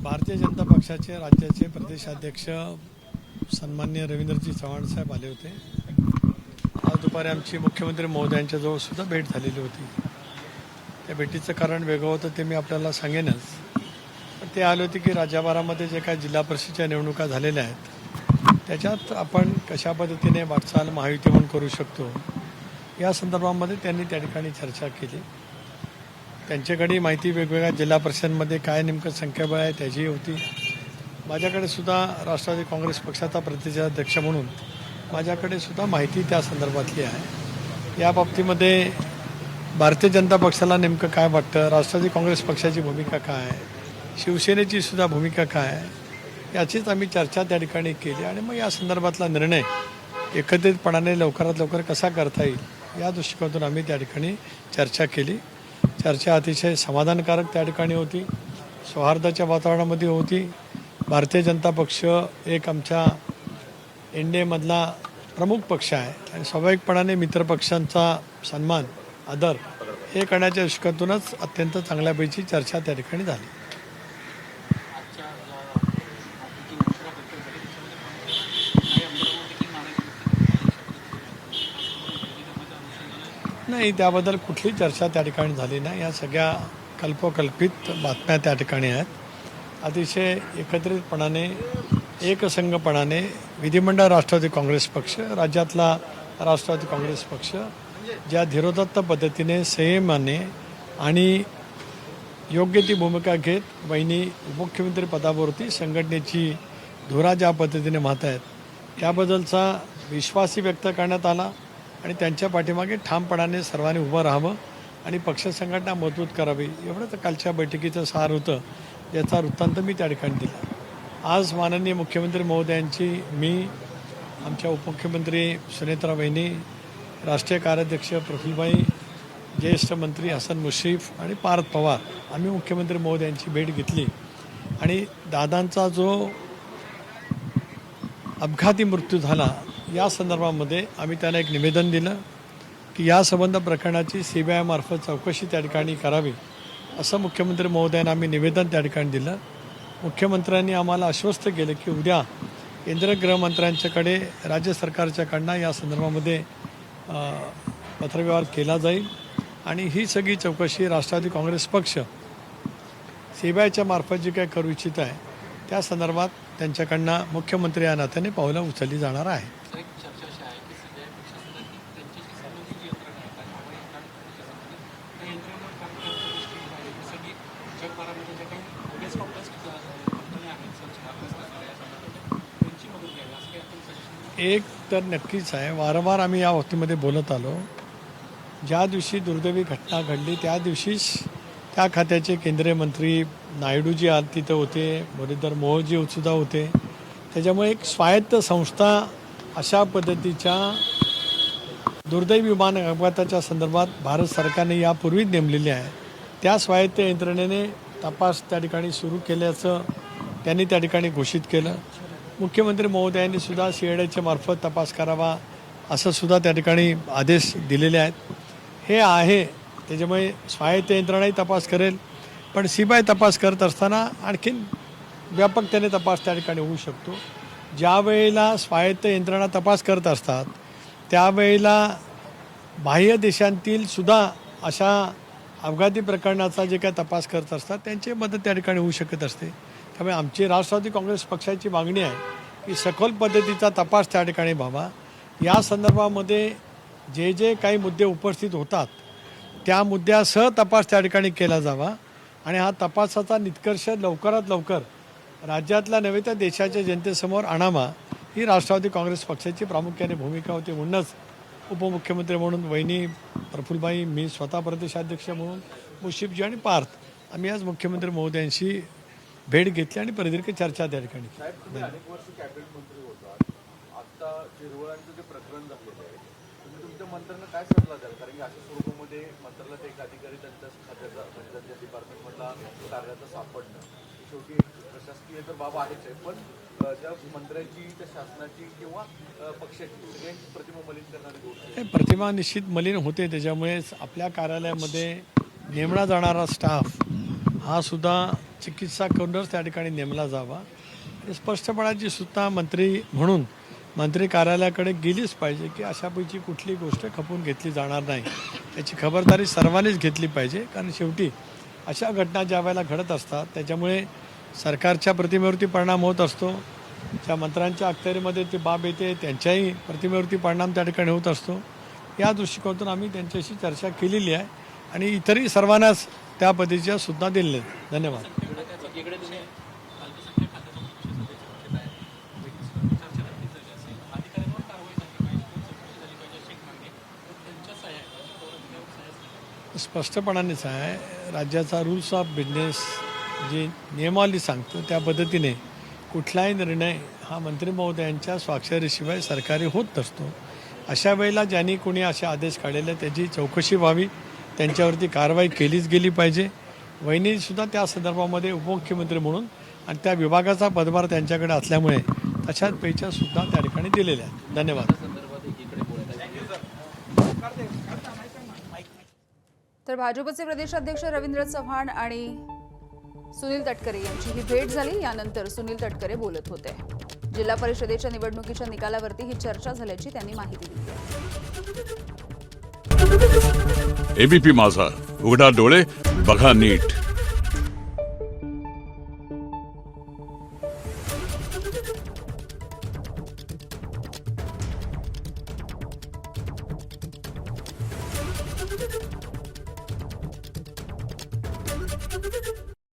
भारतीय जनता पक्षाचे राज्याचे प्रदेशाध्यक्ष सन्माननीय रवींद्रजी चव्हाण साहेब आले होते। आज दुपारी आमची मुख्यमंत्री महोदयांच्या जवळ सुद्धा भेट झालेली होती। त्या भेटीचं कारण वेगळं होतं ते मी आपल्याला सांगेनच, पण ते आले होते की राज्यभरामध्ये जे काही जिल्हा परिषदेच्या निवडणुका झालेल्या आहेत त्याच्यात आपण कशा पद्धतीने वाटचाल महायुती म्हणून करू शकतो या संदर्भामध्ये त्यांनी त्या ठिकाणी चर्चा केली। त्यांच्याकडे माहिती वेगवेगळ्या जिल्हा परिषदांमध्ये काय नेमकं संख्याबळ आहे त्याची होती। माझ्याकडे सुद्धा राष्ट्रवादी काँग्रेस पक्षाचा प्रदेशाध्यक्ष म्हणून माझ्याकडे सुद्धा माहिती त्या संदर्भातली आहे। या बाबतीमध्ये भारतीय जनता पक्षाला नेमकं काय वाटतं, राष्ट्रवादी काँग्रेस पक्षाची भूमिका काय आहे, शिवसेनेची सुद्धा भूमिका काय आहे याचीच आम्ही चर्चा त्या ठिकाणी केली आणि मग या संदर्भातला निर्णय एकत्रितपणाने लवकरात लवकर कसा करता येईल या दृष्टिकोनातून आम्ही त्या ठिकाणी चर्चा केली। चर्चा अतिशय समाधानकारक त्या ठिकाणी होती, सौहार्दाच्या वातावरणामध्ये होती। भारतीय जनता पक्ष एक आमच्या एनडीएमधला प्रमुख पक्ष आहे आणि स्वाभाविकपणाने मित्रपक्षांचा सन्मान आदर हे करण्याच्या दृष्टिकोनातूनच अत्यंत चांगल्यापैकी चर्चा त्या ठिकाणी झाली। नाही, त्याबद्दल कुठली चर्चा त्या ठिकाणी झाली नाही। या सगळ्या कल्पकल्पित बातम्या त्या ठिकाणी आहेत। अतिशय एकत्रितपणाने एकसंघपणाने विधिमंडळ राष्ट्रवादी काँग्रेस पक्ष, राज्यातला राष्ट्रवादी काँग्रेस पक्ष ज्या धीरोदात्त पद्धतीने संयमाने आणि योग्य ती भूमिका घेत वहिनी उपमुख्यमंत्री पदावरती संघटनेची धुरा ज्या पद्धतीने वाहत आहेत त्याबद्दलचा विश्वासही व्यक्त करण्यात आला आणि त्यांच्या पाठीमागे ठामपणाने सर्वांनी उभं राहावं आणि पक्ष संघटना मजबूत करावी एवढंच कालच्या बैठकीचं सार होतं, याचा वृत्तांत मी त्या ठिकाणी दिला। आज माननीय मुख्यमंत्री महोदयांची मी, आमच्या उपमुख्यमंत्री सुनेत्रा वहिनी, राष्ट्रीय कार्याध्यक्ष प्रफुल्लभाई, ज्येष्ठ मंत्री हसन मुश्रीफ आणि पार्थ पवार आम्ही मुख्यमंत्री महोदयांची भेट घेतली आणि दादांचा जो अपघाती मृत्यू झाला या संदर्भामध्ये आम्ही त्यांना एक निवेदन दिलं की या संबंध प्रकरणाची CBI मार्फत चौकशी त्या ठिकाणी करावी असं मुख्यमंत्री महोदयांना आम्ही निवेदन त्या ठिकाणी दिलं। मुख्यमंत्र्यांनी आम्हाला आश्वस्त केलं की उद्या केंद्रीय गृहमंत्र्यांच्याकडे राज्य सरकारच्याकडनं या संदर्भामध्ये पत्रव्यवहार केला जाईल आणि ही सगळी चौकशी राष्ट्रवादी काँग्रेस पक्ष CBIच्या मार्फत जी काही करू इच्छित आहे त्या संदर्भात त्यांच्याकडनं मुख्यमंत्री या नात्याने पावलं उचलली जाणार आहे। एक तर नक्कीच आहे, वारंवार आम्ही या बाबतीमध्ये बोलत आलो, ज्या दिवशी दुर्दैवी घटना घडली त्या दिवशीच त्या खात्याचे केंद्रीय मंत्री नायडूजी तिथं होते, मुरलीधर मोहोळजी सुद्धा होते। त्याच्यामुळे एक स्वायत्त संस्था अशा पद्धतीच्या दुर्दैवी विमान अपघाताच्या संदर्भात भारत सरकारने यापूर्वीच नेमलेली आहे। त्या स्वायत्त यंत्रणेने तपास त्या ठिकाणी सुरू केल्याचं त्यांनी त्या ठिकाणी घोषित केलं। मुख्यमंत्री महोदयांनी सुद्धा CIDच्या मार्फत तपास करावा असं सुद्धा त्या ठिकाणी आदेश दिलेले आहेत। हे आहे, त्याच्यामुळे स्वायत्त यंत्रणाही तपास करेल, पण CBI तपास करत असताना आणखीन व्यापकतेने तपास त्या ठिकाणी होऊ शकतो। ज्या वेळेला स्वायत्त यंत्रणा तपास करत असतात त्यावेळेला बाह्य देशांतील सुद्धा अशा अपघाती प्रकरणाचा जे काही तपास करत असतात त्यांची मदत त्या ठिकाणी होऊ शकत असते। त्यामुळे आमची राष्ट्रवादी काँग्रेस पक्षाची मागणी आहे की सखोल पद्धतीचा तपास त्या ठिकाणी व्हावा। या संदर्भामध्ये जे जे काही मुद्दे उपस्थित होतात त्या मुद्द्यासह तपास त्या ठिकाणी केला जावा आणि हा तपासाचा निष्कर्ष लवकरात लवकर राज्यातल्या नव्हे तर देशाच्या जनतेसमोर आणावा ही राष्ट्रवादी काँग्रेस पक्षाची प्रामुख्याने भूमिका होती। म्हणूनच उपमुख्यमंत्री म्हणून वहिनी प्रफुल्लभाई, मी स्वतः प्रदेशाध्यक्ष म्हणून मुश्रीफजी आणि पार्थ आम्ही आज मुख्यमंत्री महोदयांशी भेट घेतली आणि प्रदीर्घ चर्चा त्या ठिकाणी केली। अनेक वर्ष कॅबिनेट मंत्री होतात, आता शिरवळांचं जे प्रकरण झालेलं आहे तुम्ही तुमच्या मंत्र्यांना काय सल्ला द्याल? कारण की अशा स्वरूपामध्ये मंत्र्याला एक अधिकारी त्यांच्या खात्याचा म्हणजे त्यांच्या डिपार्टमेंटमधला कार्याचा सापडणं शेवटी प्रशासकीय तर बाब आहेच आहे, पण त्या मंत्र्याची, त्या शासनाची किंवा पक्षाची सगळ्यांची प्रतिमा मलिन करणारी गोष्ट आहे. हे प्रतिमा निश्चित मलिन होते. त्याच्यामुळेच आपल्या कार्यालयामध्ये नेमला जाणारा स्टाफ हा सुद्धा चिकित्सा करूनच त्या ठिकाणी नेमला जावा. आणि स्पष्टपणाची सुद्धा मंत्री म्हणून मंत्री कार्यालयाकडे गेलीच पाहिजे की अशापैकी कुठली गोष्ट खपून घेतली जाणार नाही. याची खबरदारी सर्वांनीच घेतली पाहिजे, कारण शेवटी अशा घटना ज्या वेळेला घडत असतात त्याच्यामुळे सरकारच्या प्रतिमेवरती परिणाम होत असतो. ज्या मंत्र्यांच्या अखत्यारीमध्ये ती बाब येते त्यांच्याही प्रतिमेवरती परिणाम त्या ठिकाणी होत असतो. या दृष्टिकोनातून आम्ही त्यांच्याशी चर्चा केलेली आहे आणि इतरही सर्वांनाच त्या पद्धतीच्या सूचना दिलेल्या आहेत. धन्यवाद. स्पष्टपणानेच आहे, राज्याचा रूल्स ऑफ बिझनेस जे नियमावली सांगतो त्या पद्धतीने कुठलाही निर्णय हा मंत्री महोदयांच्या स्वाक्षरीशिवाय सरकारी होत नसतो. अशा वेळेला ज्यांनी कोणी असे आदेश काढलेले त्याची चौकशी व्हावी, त्यांच्यावरती कारवाई केलीच गेली पाहिजे. वहिनीसुद्धा त्या संदर्भामध्ये उपमुख्यमंत्री म्हणून आणि त्या विभागाचा पदभार त्यांच्याकडे असल्यामुळे तशाच पैच्या सुद्धा त्या ठिकाणी दिलेल्या आहेत. धन्यवाद. तर भाजपचे प्रदेशाध्यक्ष रवींद्र चव्हाण आणि सुनील तटकरे यांची ही भेट झाली. यानंतर सुनील तटकरे बोलत होते. जिल्हा परिषदेच्या निवडणुकीच्या निकालावरती ही चर्चा झाल्याची त्यांनी माहिती दिली. एबीपी माझा, उघडा डोळे बघा नीट.